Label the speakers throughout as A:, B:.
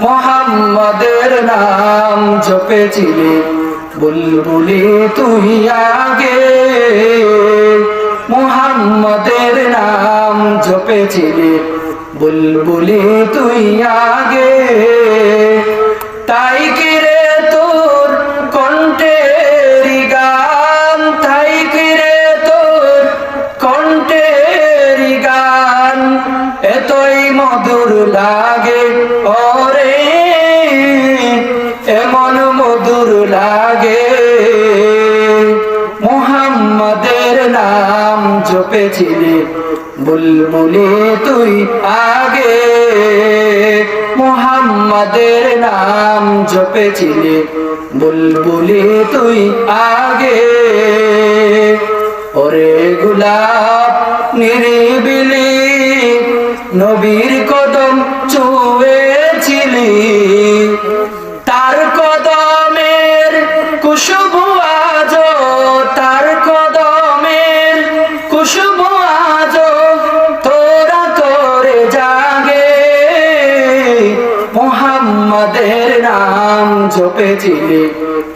A: মোহাম্মদের নাম জপেছিলে বুলবুলি তুই আগে, মোহাম্মদের নাম জপেছিলে বুলবুলি তুই আগে। তাই কিরে তোর কণ্ঠের গান, তাই কিরে তোর কণ্ঠের গান এতই মধুর লাগে ওরে, এমন মধুর লাগে। মোহাম্মদের নাম জপেছিলে বুলবুলি তুই আগে, মোহাম্মদের নাম জপেছিলে বুলবুলি তুই আগে। ওরে গোলাপ নিরিবিলি নবীর কদম ছুঁয়েছিলি, তার কদমের খুশবু আজো, তার কদমের খুশবু আজো তোরা করে জাগে। মোহাম্মদের নাম জপেছিলে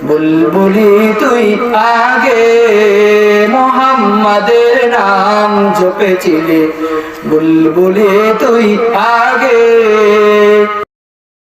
A: বুলবুলি তুই আগে, মোহাম্মদের নাম জপেছিলে বুলবুলি তুই আগে।